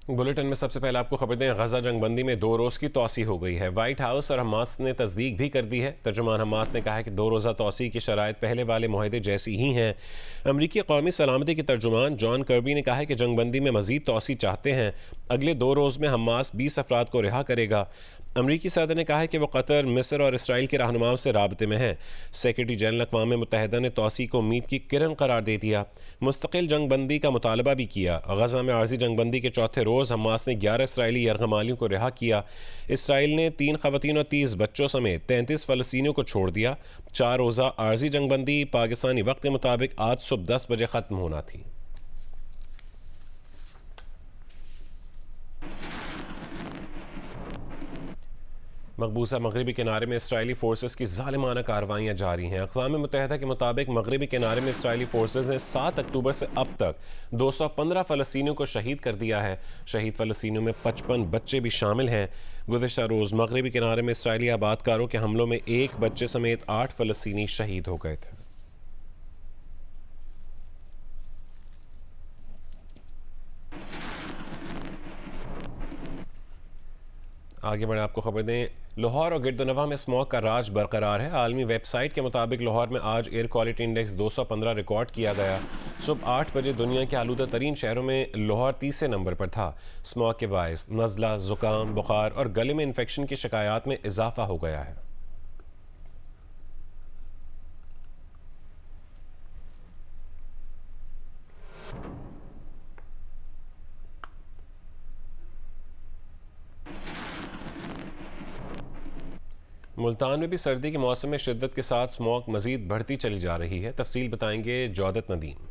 Bulletin में सबसे पहले आपको खबर दें, गजा जंगबंदी में 2 रोज़ की तौसी हो गई है। वाइट हाउस और हमास ने तस्दीक भी कर दी है। तर्जुमान हमास ने कहा है कि 2 रोज़ा तौसी की शराइत पहले वाले मुआहदे जैसी ही हैं। अमरीकी कौमी सलामती के तर्जुमान जॉन कर्बी ने कहा है कि जंगबंदी में मज़ीद तौसी चाहते हैं। अगले 2 रोज़ में हमास 20 अफराद को रिहा करेगा। अमरीकी सदर ने कहा है कि वह कतर, मिस्र और इसराइल के रहनुमाओं से राबते में है। सेक्रेटरी जनरल अक़वाम मुत्तहिदा ने तौसी को उम्मीद की किरण करार दे दिया। मुस्तकिल जंगबंदी का मुतालबा भी किया। गजा में आर्जी जंगबंदी के चौथे रोज़ हमास ने 11 इसराइली यरगमालियों को रिहा किया। इसराइल ने 3 ख़वातीन और 30 बच्चों समेत 33 फ़लस्तीनियों को छोड़ दिया। 4 रोज़ा आर्जी जंगबंदी पाकिस्तानी वक्त के मुताबिक आज सुबह 10 बजे ख़त्म होना थी। मकबूजा मगरबी किनारे में इसराइली फोर्सेस की ज़ालिमाना कार्रवाइयाँ जारी हैं। अक़वाम मुत्तहिदा के मुताबिक मगरबी किनारे में इसराइली फोर्सेस ने 7 अक्टूबर से अब तक 215 फ़लस्तीनियों को शहीद कर दिया है। शहीद फ़लस्तीनियों में 55 बच्चे भी शामिल हैं। गुज़िश्ता रोज़ मगरबी किनारे में इसराइली आबादकारों के हमलों में 1 बच्चे समेत 8 फ़लस्तीनी शहीद हो गए थे। आगे बढ़े आपको खबर दें, लाहौर और गिरदनवा में स्मॉग का राज बरकरार है। आलमी वेबसाइट के मुताबिक लाहौर में आज एयर क्वालिटी इंडेक्स 215 रिकॉर्ड किया गया। सुबह 8 बजे दुनिया के आलूदा तरीन शहरों में लाहौर तीसरे नंबर पर था। स्मॉग के बायस नज़ला, ज़ुकाम, बुखार और गले में इन्फेक्शन की शिकायत में इजाफा हो गया है। मुल्तान में भी सर्दी के मौसम में शिद्दत के साथ स्मॉग मजीद बढ़ती चली जा रही है। तफसील बताएंगे जौदत नदीम।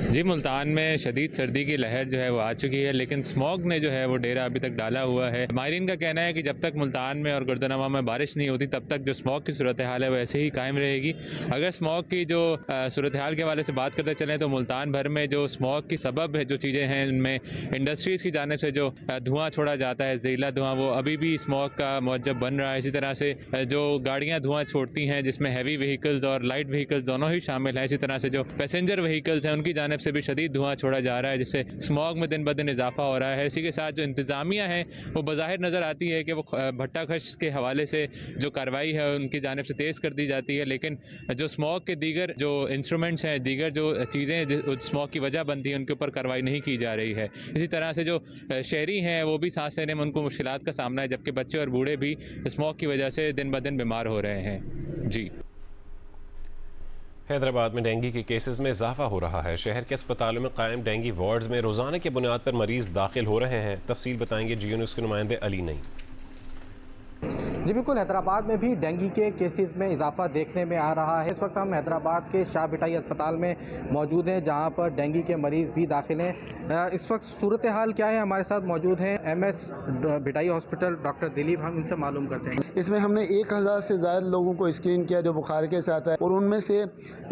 जी, मुल्तान में शदीद सर्दी की लहर जो है वो आ चुकी है, लेकिन स्मॉग ने जो है वो डेरा अभी तक डाला हुआ है। माहिरीन का कहना है कि जब तक मुल्तान में और गुर्दनवा में बारिश नहीं होती तब तक जो स्मॉग की सूरत हाल है वो ऐसे ही कायम रहेगी। अगर स्मॉग की जो सूरत हाल के हवाले से बात करते चलें तो मुल्तान भर में जो स्मॉग की सबब है, जो चीज़ें हैं, उनमें इंडस्ट्रीज़ की जानिब से जो धुआँ छोड़ा जाता है, जहरीला धुआँ, वो अभी भी स्मॉग का मौजब बन रहा है। इसी तरह से जो गाड़ियाँ धुआँ छोड़ती हैं, जिसमें हैवी व्हीकल्स और लाइट व्हीकल्स दोनों ही शामिल हैं, इसी तरह से जो पैसेंजर व्हीकल्स हैं उनकी जानिब से भी शदीद धुआं छोड़ा जा रहा है, जिससे स्मॉग में दिन ब दिन इजाफा हो रहा है। इसी के साथ जो इंतज़ामिया है वो बज़ाहिर नज़र आती है कि वो भट्टा खश के हवाले से जो कार्रवाई है उनकी जानिब से तेज़ कर दी जाती है, लेकिन जो स्मॉग के दीगर जो इंस्ट्रूमेंट्स हैं, दीगर जो चीज़ें स्मॉग की वजह बनती हैं, उनके ऊपर कार्रवाई नहीं की जा रही है। इसी तरह से जो शहरी हैं वो भी सांस लेने में उनको मुश्किलात का सामना है, जबकि बच्चे और बूढ़े भी स्मॉग की वजह से दिन ब दिन बीमार हो रहे हैं। जी। हैदराबाद में डेंगू के केसेस में इजाफा हो रहा है। शहर के अस्पतालों में कायम डेंगू वार्ड्स में रोज़ाना की बुनियाद पर मरीज दाखिल हो रहे हैं। तफसील बताएंगे जियो न्यूज़ के नुमाइंदे अली नई। जी बिल्कुल, हैदराबाद में भी डेंगू के केसेस में इजाफा देखने में आ रहा है। इस वक्त हम हैदराबाद के शाह भिटाई अस्पताल में मौजूद हैं, जहां पर डेंगू के मरीज़ भी दाखिल हैं। इस वक्त सूरत हाल क्या है, हमारे साथ मौजूद हैं MS Bhittai hospital doctor Dilip, हम इनसे मालूम करते हैं। इसमें हमने 1000 से ज़्यादा लोगों को स्क्रीन किया जो बुखार के साथ है, और उनमें से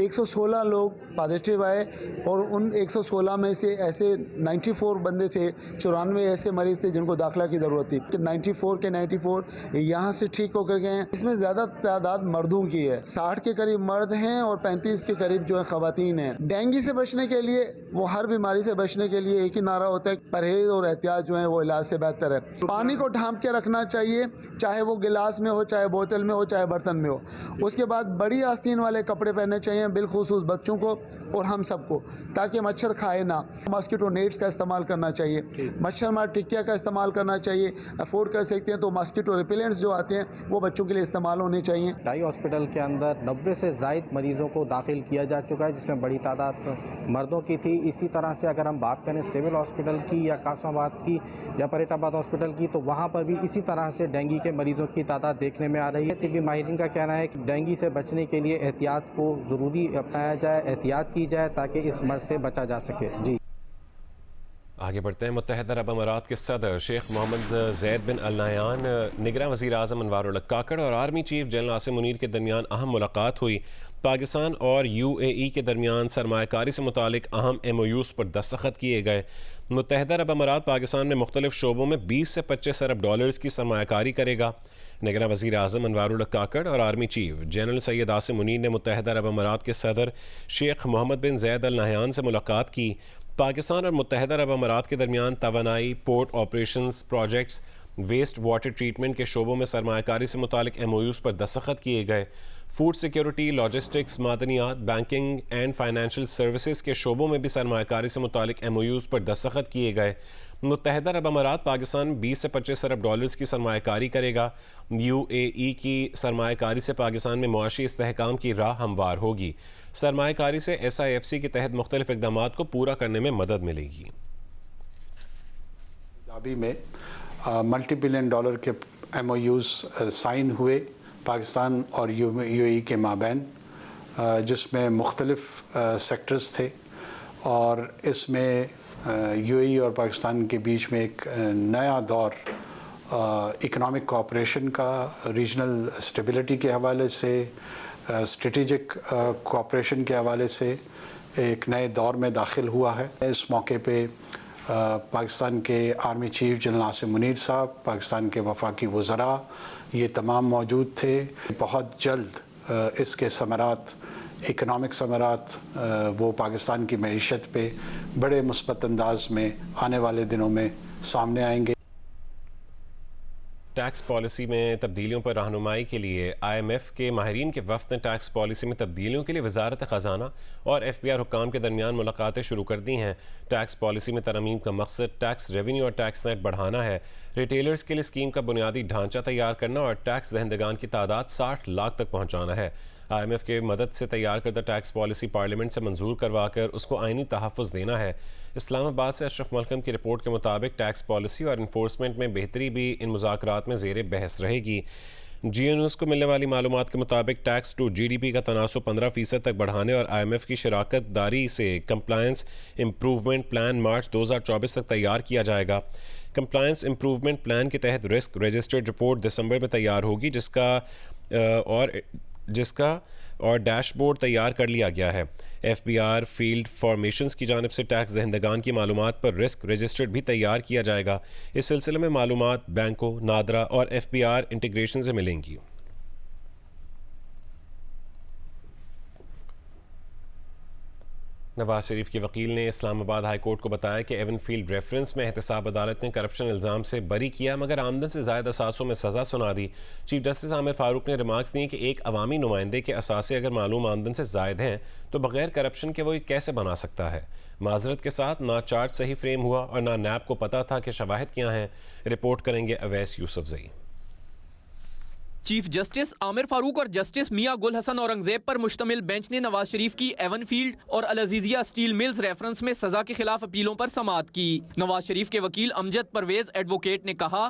116 लोग पॉजिटिव आए, और उन 116 में से ऐसे 94 बंदे थे, 94 ऐसे मरीज़ थे जिनको दाखिला की ज़रूरत थी। 94 के 94 यहाँ से ठीक होकर गए हैं। इसमें ज़्यादा तादाद मर्दों की है, 60 के करीब मर्द हैं और 35 के करीब जो है ख़वातीन हैं। डेंगू से बचने के लिए, वो हर बीमारी से बचने के लिए एक ही नारा होता है, परहेज़ और एहतियात जो है वो इलाज से बेहतर है। पानी को ढांप के रखना चाहिए, चाहे वो गिलास में हो, चाहे बोतल में हो, चाहे बर्तन में हो। उसके बाद बड़ी आस्तीन वाले कपड़े पहनने चाहिए, बिलखुसूस बच्चों को और हम सबको, ताकि मच्छर खाए ना। मॉस्किटो नेट्स का इस्तेमाल करना चाहिए, मच्छर मार टिक्किया का इस्तेमाल करना चाहिए। अफोर्ड कर सकते हैं तो मॉस्किटो रिपेलेंट्स जो आते हैं वो बच्चों के लिए इस्तेमाल होने चाहिए। भिटाई हॉस्पिटल के अंदर 90 से ज़ायद मरीज़ों को दाखिल किया जा चुका है, जिसमें बड़ी तादाद मर्दों की थी। इसी तरह से अगर हम बात करें सिविल हॉस्पिटल की या कासमाबाद की या परेटाबाद हॉस्पिटल की, तो वहाँ पर भी इसी तरह से डेंगू के मरीज़ों की तादाद देखने में आ रही है। तिब्बी माहिरीन का कहना है कि डेंगू से बचने के लिए एहतियात को ज़रूरी अपनाया जाए, एहतियात की जाए, ताकि इस मर्ज से बचा जा सके। जी, आगे बढ़ते हैं। मुत्तहिदा अरब अमारात के सदर शेख मोहम्मद ज़ैद बिन अल नहयान, निगरान वज़ीर आज़म अनवारुल हक काकड़ और army chief general Asim Munir के दरमियान अहम मुलाकात हुई। पाकिस्तान और UAE के दरमियान सरमायाकारी से मुतालिक अहम MOUs पर दस्तखत किए गए। मुत्तहिदा अरब अमारात पाकिस्तान में मुख्तलिफ शोबों में 20 से 25 अरब डॉलर्स की सरमायाकारी करेगा। निगरान वज़ीर आज़म अनवारुल हक काकड़ और army chief general Syed Asim Munir ने मुत्तहिदा अरब अमारात के सदर शेख मोहम्मद बिन ज़ैद अल नहयान से मुलाकात की। पाकिस्तान और मुत्तहदा अरब अमारात के दरमियान तवानाई, port operations, projects, waste water treatment के शोबों में सरमायाकारी से मुतालिक MOUs पर दस्तखत किए गए। फूड सिक्योरिटी, लॉजिस्टिक्स, मादनियात, बैंकिंग एंड फाइनेंशियल सर्विसेज के शोबों में भी सरमायाकारी से मुतालिक MOUs पर दस्तखत किए गए। मुत्तहदा अरब अमारात पाकिस्तान में 20 से 25 अरब डॉलर्स की सरमायाकारी करेगा। UAE की सरमायाकारी से पाकिस्तान में मुआशी इस्तेहकाम की राह हमवार होगी। सरमायाकारी से SIFC के तहत मुख्तलिफ इक़दामात को पूरा करने में मदद मिलेगी। अभी में मल्टी बिलियन डॉलर के MOUs साइन हुए पाकिस्तान और UAE के माबैन, जिसमें मुख्तलिफ सेक्टर्स थे और इसमें UAE और पाकिस्तान के बीच में एक नया दौर इकनॉमिक कोऑपरेशन का, रीजनल स्टेबिलिटी के हवाले से, स्ट्रेटेजिक कोऑपरेशन के हवाले से एक नए दौर में दाखिल हुआ है। इस मौके पे पाकिस्तान के army chief general Asim Munir साहब, पाकिस्तान के वफाकी वज़रा, ये तमाम मौजूद थे। बहुत जल्द इसके समरात, इकनॉमिक समरात, वो पाकिस्तान की मईशत पे बड़े मुस्बत अंदाज में आने वाले दिनों में सामने आएंगे। टैक्स पॉलिसी में तब्दीलियों पर रहनुमाई के लिए IMF के माहिरीन के वफ़द ने टैक्स पॉलिसी में तब्दीलियों के लिए वजारत ख़जाना और FBI हुक्काम के दरमियान मुलाकातें शुरू कर दी हैं। टैक्स पॉलिसी में तरमीम का मकसद टैक्स रेवेन्यू और टैक्स नेट बढ़ाना है, रिटेलर्स के लिए स्कीम का बुनियादी ढांचा तैयार करना और टैक्स दहंदगान की तादाद 60 लाख तक पहुँचाना है। IMF के मदद से तैयार करदा टैक्स पॉलिसी पार्लियामेंट से मंजूर करवा कर उसको आइनी तहफ़्फ़ुज़ देना है। इस्लामाबाद से अशरफ मलकम की रिपोर्ट के मुताबिक टैक्स पॉलिसी और इन्फोर्समेंट में बेहतरी भी इन मुज़ाकरात में ज़ेर बहस रहेगी। GEO न्यूज़ को मिलने वाली मालूमात के मुताबिक टैक्स टू GDP का तनासुब 15% तक बढ़ाने और IMF की शराकत दारी से कंप्लायंस इम्प्रूवमेंट प्लान मार्च 2024 तक तैयार किया जाएगा। कंप्लायंस इम्प्रूवमेंट प्लान के तहत रिस्क रजिस्टर्ड रिपोर्ट दिसंबर में तैयार होगी, जिसका और डैशबोर्ड तैयार कर लिया गया है। FBI फील्ड फॉर्मेशंस की जानिब से टैक्स दहंदगान की मालूमात पर रिस्क रजिस्टर्ड भी तैयार किया जाएगा। इस सिलसिले में मालूमात बैंकों, नादरा और FBI इंटीग्रेशन से मिलेंगी। नवाज शरीफ के वकील ने इस्लामाबाद हाई कोर्ट को बताया कि एवनफील्ड रेफरेंस में एहतसाब अदालत ने करप्शन इल्ज़ाम से बरी किया, मगर आमदन से ज़ायद असासों में सज़ा सुना दी। चीफ जस्टिस आमिर फारूक ने रिमार्क्स दिए कि एक अवामी नुमाइंदे के असासे अगर मालूम आमदन से ज़ायद हैं तो बग़ैर करप्शन के वो कैसे बना सकता है। माजरत के साथ ना चार्ज सही फ्रेम हुआ और ना नैब को पता था कि शवाहिद क्या हैं। रिपोर्ट करेंगे अवैस यूसुफजई। चीफ जस्टिस आमिर फारूक और जस्टिस मियां गुल हसन औरंगजेब पर मुश्तमिल बेंच ने नवाज शरीफ की एवनफील्ड और अल अजीजिया स्टील मिल्स रेफरेंस में सजा के खिलाफ अपीलों पर समाअत की। नवाज शरीफ के वकील अमजद परवेज एडवोकेट ने कहा,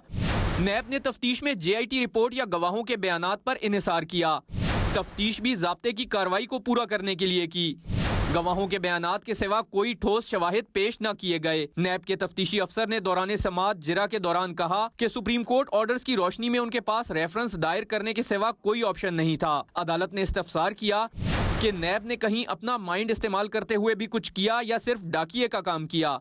नैब ने तफ्तीश में JIT रिपोर्ट या गवाहों के बयानात पर इन्हिसार किया। तफ्तीश भी ज़ाब्ते की कार्रवाई को पूरा करने के लिए की। गवाहों के बयानात के सिवा कोई ठोस शवाहिद पेश न किए गए। नैब के तफ्तीशी अफसर ने दौरान समाअत जिरा के दौरान कहा कि सुप्रीम कोर्ट ऑर्डर्स की रोशनी में उनके पास रेफरेंस दायर करने के सिवा कोई ऑप्शन नहीं था। अदालत ने इस्तफसार किया कि नैब ने कहीं अपना माइंड इस्तेमाल करते हुए भी कुछ किया या सिर्फ डाकिये का काम किया।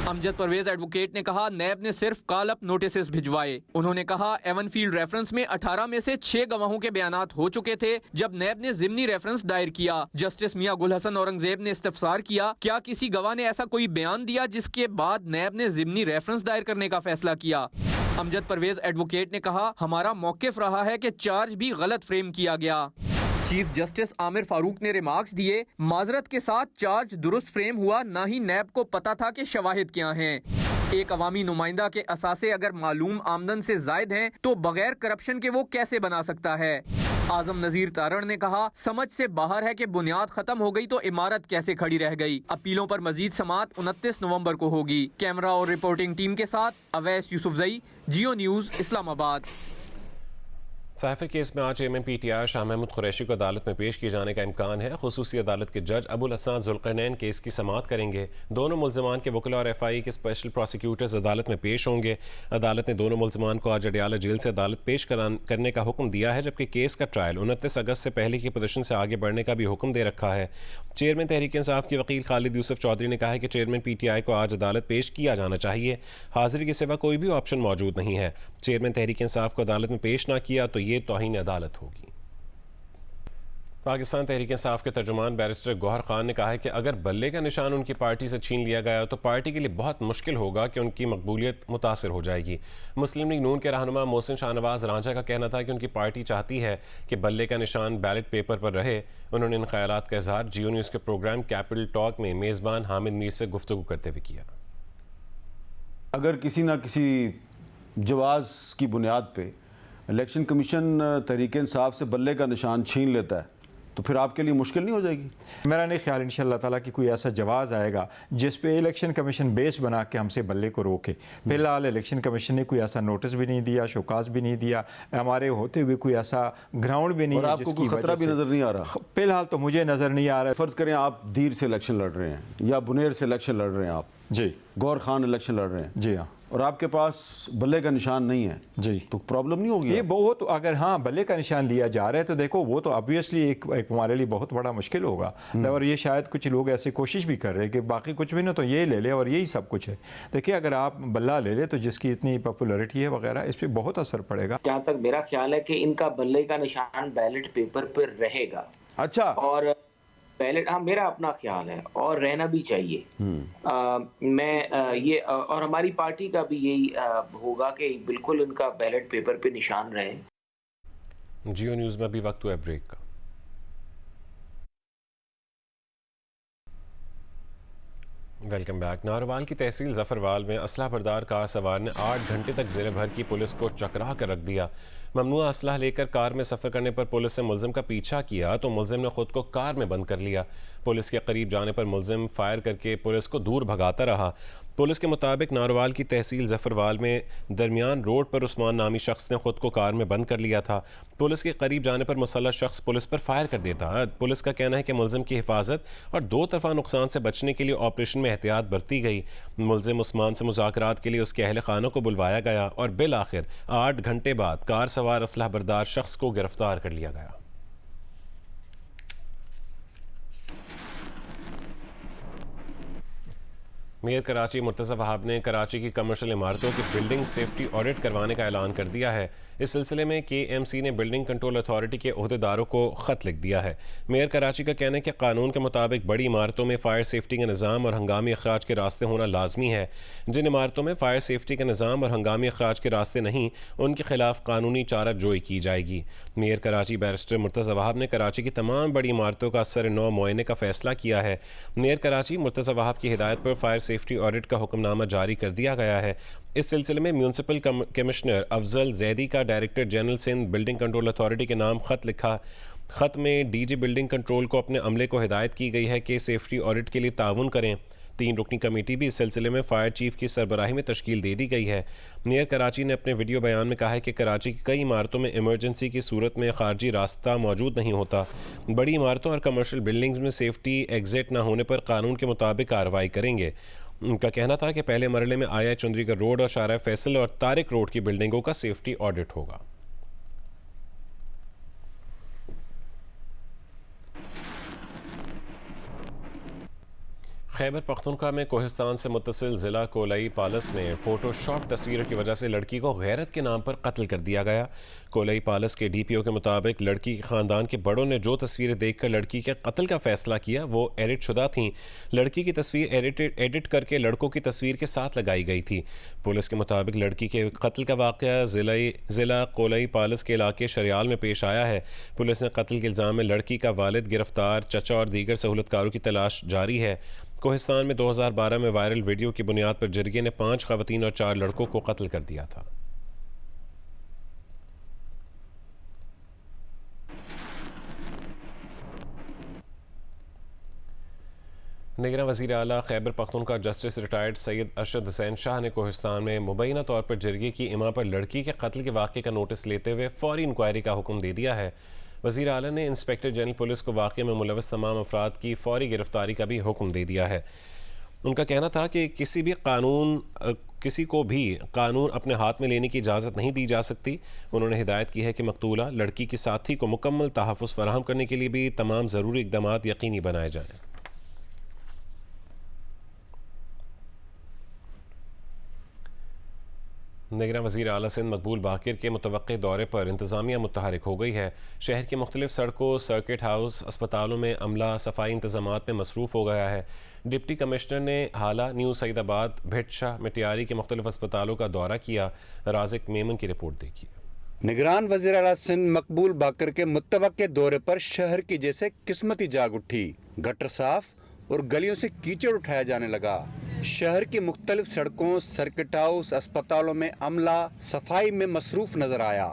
अमजद परवेज एडवोकेट ने कहा, नैब ने सिर्फ कॉल अप नोटिस भिजवाए। उन्होंने कहा, एवनफील्ड रेफरेंस में 18 में से 6 गवाहों के बयानात हो चुके थे जब नैब ने जिमनी रेफरेंस दायर किया। जस्टिस मियां गुल हसन औरंगजेब ने इस्तफसार किया, क्या किसी गवाह ने ऐसा कोई बयान दिया जिसके बाद नैब ने जिमनी रेफरेंस दायर करने का फैसला किया। अमजद परवेज एडवोकेट ने कहा, हमारा मौकिफ रहा है कि चार्ज भी गलत फ्रेम किया गया। चीफ जस्टिस आमिर फारूक ने रिमार्क्स दिए, माजरत के साथ चार्ज दुरुस्त फ्रेम हुआ, ना ही नैब को पता था कि शवाहिद क्या हैं। एक अवामी नुमाइंदा के असासे अगर मालूम आमदन से जायद हैं तो बगैर करप्शन के वो कैसे बना सकता है। आजम नजीर तारण ने कहा, समझ से बाहर है कि बुनियाद खत्म हो गई तो इमारत कैसे खड़ी रह गई। अपीलों पर मजीद समाअत 29 नवंबर को होगी। कैमरा और रिपोर्टिंग टीम के साथ Awais Yousafzai, GEO news, Islamabad. Cipher case में आज चेयरमैन PTI शाह महमूद कुरैशी को अदालत में पेश किए जाने का इम्कान है। खुसूसी अदालत के जज अबुल हसन जुल्करनैन केस की समाअत करेंगे। दोनों मुल्ज़मान के वकील और FI के स्पेशल प्रोसिक्यूटर्स अदालत में पेश होंगे। अदालत ने दोनों मुल्ज़मान को आज अडयाला जेल से अदालत पेश करने का हुक्म दिया है, जबकि केस का ट्रायल 29 अगस्त से पहले की पोजीशन से आगे बढ़ने का भी हुक्म दे रखा है। चेयरमैन तहरीक इंसाफ के वकील खालिद यूसुफ चौधरी ने कहा है कि चेयरमैन PTI को आज अदालत पेश किया जाना चाहिए। हाजिरी के सिवा कोई भी ऑप्शन मौजूद नहीं है। चेयरमैन तहरीक इंसाफ को अदालत में पेश ना किया तो ये तौहीन अदालत होगी। पाकिस्तान तहरीक इंसाफ के तर्जुमान बैरिस्टर गौहर खान ने कहा है कि अगर बल्ले का निशान उनकी पार्टी से छीन लिया गया तो पार्टी के लिए बहुत मुश्किल होगा कि उनकी मकबूलियत मुतासर हो जाएगी। मुस्लिम लीग नून के रहनुमा मोहसिन शाहनवाज रांझा का कहना था कि उनकी पार्टी चाहती है कि बल्ले का निशान बैलेट पेपर पर रहे। उन्होंने इन ख्यालात का इजहार जियो न्यूज़ के प्रोग्राम कैपिटल टॉक में मेज़बान हामिद मीर से गुफ्तगू करते हुए किया। अगर किसी न किसी जवाज़ की बुनियाद पे इलेक्शन कमीशन तहरीक इंसाफ से बल्ले का निशान छीन लेता है तो फिर आपके लिए मुश्किल नहीं हो जाएगी? मेरा नहीं ख्याल इंशाअल्लाह ताला कि कोई ऐसा जवाज़ आएगा जिस पे इलेक्शन कमीशन बेस बना के हमसे बल्ले को रोके। फिलहाल इलेक्शन कमीशन ने कोई ऐसा नोटिस भी नहीं दिया, शोकास भी नहीं दिया, हमारे होते हुए कोई ऐसा ग्राउंड भी नहीं और है आपको कोई खतरा भी नज़र नहीं आ रहा? फिलहाल तो मुझे नज़र नहीं आ रहा है। फ़र्ज़ करें आप दीर से इलेक्शन लड़ रहे हैं या बुनेर से इलेक्शन लड़ रहे हैं, आप जी गौर खान इलेक्शन लड़ रहे हैं, जी हाँ, और आपके पास बल्ले का निशान नहीं है जी, तो प्रॉब्लम नहीं होगी? ये बहुत, अगर हाँ बल्ले का निशान लिया जा रहा है तो देखो वो तो ऑब्वियसली एक हमारे लिए बहुत बड़ा मुश्किल होगा। और ये शायद कुछ लोग ऐसे कोशिश भी कर रहे हैं कि बाकी कुछ भी ना तो ये ले ले और यही सब कुछ है। देखिए अगर आप बल्ला ले ले तो जिसकी इतनी पॉपुलैरिटी है वगैरह, इस पर बहुत असर पड़ेगा। जहाँ तक मेरा ख्याल है कि इनका बल्ले का निशान बैलेट पेपर पर रहेगा। अच्छा, और बैलेट, हाँ मेरा अपना ख्याल है और रहना भी चाहिए। ये और हमारी पार्टी का भी यही होगा कि बिल्कुल उनका बैलेट पेपर पे निशान रहे। जियो न्यूज़ में अभी वक्त हुआ है ब्रेक का। Welcome back. नारोवाल की तहसील जफरवाल में असलाह बरदार कार सवार ने 8 घंटे तक ज़िले भर की पुलिस को चकरा कर रख दिया। ममनुआ असलाह लेकर कार में सफ़र करने पर पुलिस ने मुलजिम का पीछा किया तो मुलजिम ने खुद को कार में बंद कर लिया। पुलिस के करीब जाने पर मुलजिम फायर करके पुलिस को दूर भगाता रहा। पुलिस के मुताबिक नारोवाल की तहसील जफरवाल में दरमियान रोड पर उस्मान नामी शख्स ने खुद को कार में बंद कर लिया था। पुलिस के करीब जाने पर मुसल्लह शख्स पुलिस पर फायर कर देता। पुलिस का कहना है कि मुलजिम की हिफाजत और दो तरफा नुकसान से बचने के लिए ऑपरेशन में एहतियात बरती गई। मुलजिम उस्मान से मुज़ाकरात के लिए उसके अहल खानों को बुलवाया गया और बिल आखिर 8 घंटे बाद कार सवार असलाह बरदार शख्स को गिरफ्तार कर लिया गया। मेयर कराची मुर्तज़ा वहाब ने कराची की कमर्शियल इमारतों की बिल्डिंग सेफ्टी ऑडिट करवाने का ऐलान कर दिया है। इस सिलसिले में KMC ने बिल्डिंग कंट्रोल अथॉरिटी के ओहदेदारों को ख़त लिख दिया है। मेयर कराची का कहना है कि कानून के मुताबिक बड़ी इमारतों में फ़ायर सेफ्टी का निज़ाम और हंगामी अखराज के रास्ते होना लाजमी है। जिन इमारतों में फ़ायर सेफ्टी का निज़ाम और हंगामी अखराज के रास्ते नहीं, उनके खिलाफ कानूनी चारा जोई की जाएगी। मेयर कराची बैरिस्टर मुर्तज़ा वहाब ने कराची की तमाम बड़ी इमारतों का असर नौ मुआयने का फ़ैसला किया है। मेयर कराची मुर्तज़ा वहाब की हिदायत पर फ़ायर सेफ्टी ऑडिट का हुक्मनामा जारी कर दिया गया है। इस सिलसिले में म्यूनसिपल कमिश्नर अफजल जैदी का director general Sindh building control authority के नाम ख़त लिखा। ख़त में DG बिल्डिंग कंट्रोल को अपने अमले को हिदायत की गई है कि सेफ्टी ऑडिट के लिए ताउन करें। 3 रुकनी कमेटी भी इस सिलसिले में फायर चीफ की सरबराही में तश्कील दे दी गई है। मेयर कराची ने अपने वीडियो बयान में कहा है कि कराची की कई इमारतों में इमरजेंसी की सूरत में खारजी रास्ता मौजूद नहीं होता। बड़ी इमारतों और कमर्शियल बिल्डिंग्स में सेफ्टी एग्जिट न होने पर कानून के मुताबिक कार्रवाई करेंगे। उनका कहना था कि पहले मरले में आया चुंदरीगढ़ रोड और शारा फैसल और तारिक रोड की बिल्डिंगों का सेफ्टी ऑडिट होगा। खैबर पख्तूनख्वा में कोहिस्तान से मुत्तसिल ज़िला कोलाई पालस में फ़ोटोशॉप तस्वीरों की वजह से लड़की को गैरत के नाम पर कत्ल कर दिया गया। कोलाई पालस के DPO के मुताबिक लड़की के ख़ानदान के बड़ों ने जो तस्वीरें देखकर लड़की के कत्ल का फ़ैसला किया वो एडिट शुदा थीं। लड़की की तस्वीर एडिट करके लड़कों की तस्वीर के साथ लगाई गई थी। पुलिस के मुताबिक लड़की के कत्ल का वाक़या ज़िला कोलाई पालस के इलाके शरियाल में पेश आया है। पुलिस ने कत्ल के इल्ज़ाम में लड़की का वालिद गिरफ्तार, चचा और दीगर सहूलतकारों की तलाश जारी है। कोहिस्तान में 2012 में वायरल वीडियो की बुनियाद पर जरगे ने 5 ख़वातीन और 4 लड़कों को कत्ल कर दिया था। निगरान वज़ीर आला खैबर पख्तूनख्वा जस्टिस रिटायर्ड सैयद अरशद हुसैन शाह ने कोहिस्तान में मुबैना तौर पर जरगे की इमा पर लड़की के कत्ल के वाक़े का नोटिस लेते हुए फ़ौरी इंक्वायरी का हुक्म दे दिया है। वज़ीर आला ने इंस्पेक्टर जनरल पुलिस को वाक़े में मुलव्वस तमाम अफराद की फ़ौरी गिरफ्तारी का भी हुक्म दे दिया है। उनका कहना था कि किसी को भी कानून अपने हाथ में लेने की इजाज़त नहीं दी जा सकती। उन्होंने हिदायत की है कि मकतूला लड़की के साथी को मुकम्मल तहफ़्फ़ुज़ फ़राहम करने के लिए भी तमाम ज़रूरी इक़दाम यकीनी बनाए जाएँ। निगरान वज़ीर आला सिंध मकबूल बाकिर के मुतवक्के दौरे पर इंतज़ामिया मुतहरिक हो गई है। शहर की मुख्तलिफ सड़कों, सर्किट हाउस, अस्पतालों में अमला सफाई इंतज़ामात में मसरूफ़ हो गया है। डिप्टी कमिश्नर ने हाला, न्यू सईदाबाद, भिटशा, मिटियारी के मुख्तलिफ अस्पतालों का दौरा किया। राज़िक मेमन की रिपोर्ट देखिए। निगरान वज़ीर आला सिंध मकबूल बाकिर के मुतवक्के दौरे पर शहर की जैसे किस्मत ही जाग उठी। गटर साफ और गलियों से कीचड़ उठाया जाने लगा। शहर की मुख्तलिफ सड़कों, सर्किट हाउस, अस्पतालों में अमला सफाई में मसरूफ़ नजर आया।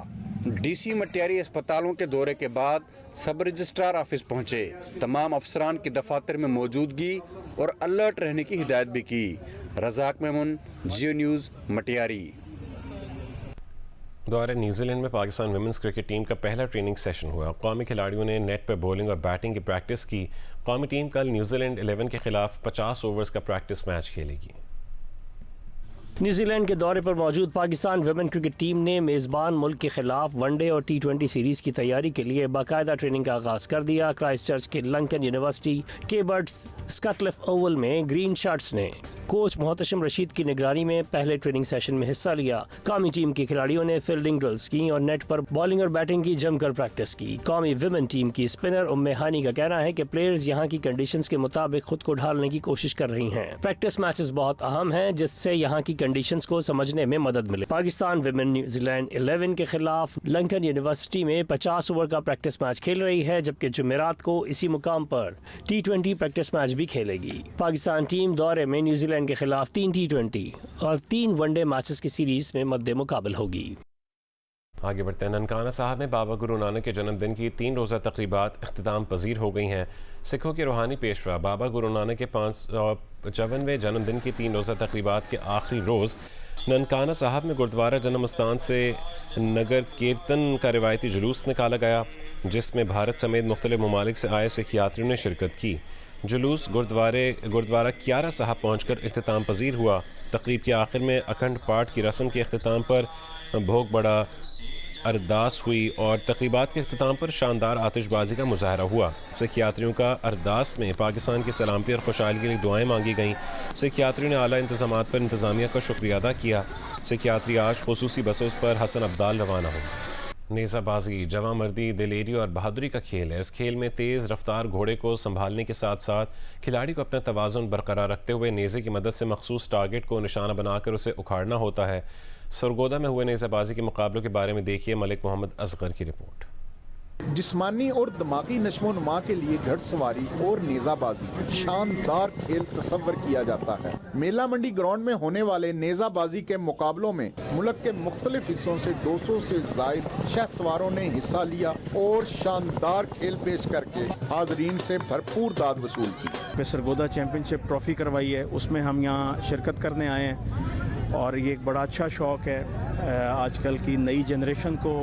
डीसी मटियारी अस्पतालों के दौरे के बाद सब रजिस्ट्रार ऑफिस पहुंचे। तमाम अफसरान की दफातर में मौजूदगी और अलर्ट रहने की हिदायत भी की। रज़ाक मेमन, जियो न्यूज़, मटियारी। दौरे न्यूजीलैंड में पाकिस्तान विमेंस क्रिकेट टीम का पहला ट्रेनिंग सेशन हुआ। कौमी खिलाड़ियों ने नेट पर बॉलिंग और बैटिंग की प्रैक्टिस की। कौमी टीम कल न्यूजीलैंड 11 के खिलाफ 50 ओवर्स का प्रैक्टिस मैच खेलेगी। न्यूजीलैंड के दौरे पर मौजूद पाकिस्तान विमेन क्रिकेट टीम ने मेज़बान मुल्क के खिलाफ वनडे और T20 सीरीज़ की तैयारी के लिए बाकायदा ट्रेनिंग का आगाज़ कर दिया। क्राइस्टचर्च के लंकन यूनिवर्सिटी के बर्ड्स स्कटलिफ ओवल में ग्रीन शर्ट्स ने कोच मोहतशम रशीद की निगरानी में पहले ट्रेनिंग सेशन में हिस्सा लिया। कौमी टीम के खिलाड़ियों ने फील्डिंग ड्रिल्स की और नेट पर बॉलिंग और बैटिंग की जमकर प्रैक्टिस की। कौमी विमेन टीम की स्पिनर उम्मे हानी का कहना है कि प्लेयर्स यहाँ की कंडीशंस के मुताबिक खुद को ढालने की कोशिश कर रही हैं। प्रैक्टिस मैचेस बहुत अहम हैं जिससे यहाँ की कंडीशंस को समझने में मदद मिले। पाकिस्तान विमेन न्यूजीलैंड 11 के खिलाफ लंकन यूनिवर्सिटी में 50 ओवर का प्रैक्टिस मैच खेल रही है, जबकि जुमेरात को इसी मुकाम पर T20 प्रैक्टिस मैच भी खेलेगी। पाकिस्तान टीम दौरे में न्यूजीलैंड के खिलाफ 3 T20 और 3 वनडे मैचेस की सीरीज में मद्दे मुकाबल होगी। आगे बढ़ते हैं। ननकाना साहब में बाबा गुरु नानक के जन्मदिन की 3 रोज़ा तकरीबात इख्तिताम पजीर हो गई हैं। सिखों के रूहानी पेशवा बाबा गुरु नानक के 555वें जन्मदिन की 3 रोज़ा तकरीबात के आखिरी रोज़ ननकाना साहब में गुरुद्वारा जन्म स्थान से नगर कीर्तन का रिवायती जुलूस निकाला गया, जिसमें भारत समेत मुख्तलिफ ममालिक से आए सिख यात्रियों ने शिरकत की। जुलूस गुरुद्वारा क्यारा साहब पहुंचकर इख्तिताम पजीर हुआ। तकरीब के आखिर में अखंड पाठ की रस्म के अख्तिताम पर भोग बड़ा अरदास हुई और तकरीबात के अख्तिताम पर शानदार आतिशबाजी का मुजाहरा हुआ। सिख यात्रियों का अरदास में पाकिस्तान की सलामती और खुशहाली के लिए दुआएं मांगी गईं। सिख यात्रियों ने आला इंतजामात पर इंतजामिया का शुक्रिया अदा किया। सिख यात्री आज खुसूसी बसों पर हसन अब्दाल रवाना होंगे। नेज़ाबाजी जवां मर्दी, दिलेरी और बहादुरी का खेल है। इस खेल में तेज़ रफ्तार घोड़े को संभालने के साथ साथ खिलाड़ी को अपना तवाज़ुन बरकरार रखते हुए नेज़े की मदद से मखसूस टारगेट को निशाना बनाकर उसे उखाड़ना होता है। सरगोदा में हुए नेज़ाबाजी के मुकाबलों के बारे में देखिए मलिक मोहम्मद असगर की रिपोर्ट। जिस्मानी और दिमागी नशो-नुमा के लिए घड़सवारी और नेज़ाबाजी शानदार खेल तस्वर किया जाता है। मेला मंडी ग्राउंड में होने वाले नेज़ाबाजी के मुकाबलों में मुल्क के मुख्तलिफ हिस्सों से 200 से जायद शहसवारों ने हिस्सा लिया और शानदार खेल पेश करके हाजरीन से भरपूर दाद वसूल की। सरगोदा चैंपियनशिप ट्रॉफी करवाई है, उसमें हम यहाँ शिरकत करने आए हैं और ये एक बड़ा अच्छा शौक़ है। आजकल की नई जनरेशन को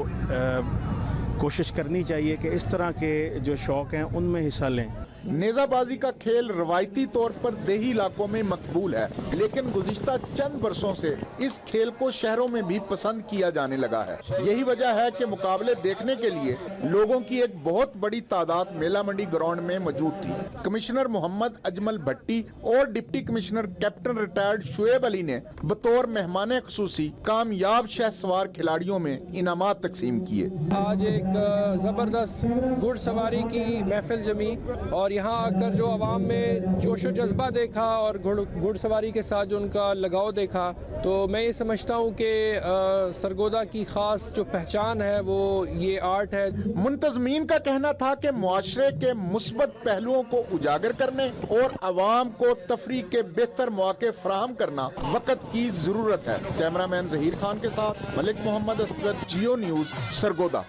कोशिश करनी चाहिए कि इस तरह के जो शौक़ हैं उनमें हिस्सा लें। नेज़ाबाजी का खेल रवायती तौर पर देही इलाकों में मकबूल है, लेकिन गुज़िश्ता चंद बरसों से इस खेल को शहरों में भी पसंद किया जाने लगा है। यही वजह है कि मुकाबले देखने के लिए लोगों की एक बहुत बड़ी तादाद मेला मंडी ग्राउंड में मौजूद थी। कमिश्नर मोहम्मद अजमल भट्टी और deputy commissioner captain retired Shoaib Ali ने बतौर मेहमान खुसूसी कामयाब शहसवार खिलाड़ियों में इनामात तकसीम किए। आज एक जबरदस्त घुड़सवारी की महफिल जमी और यहाँ आकर जो आवाम में जोश व जज्बा देखा और घुड़सवारी के साथ जो उनका लगाव देखा, तो मैं ये समझता हूँ कि सरगोदा की ख़ास जो पहचान है वो ये आर्ट है। मुंतज़मीन का कहना था कि मुआशरे के मुस्बत पहलुओं को उजागर करने और आवाम को तफरीह के बेहतर मौके फराहम करना वक्त की ज़रूरत है। कैमरामैन ज़हीर खान के साथ मलिक मोहम्मद असगर, जियो न्यूज़, सरगोदा।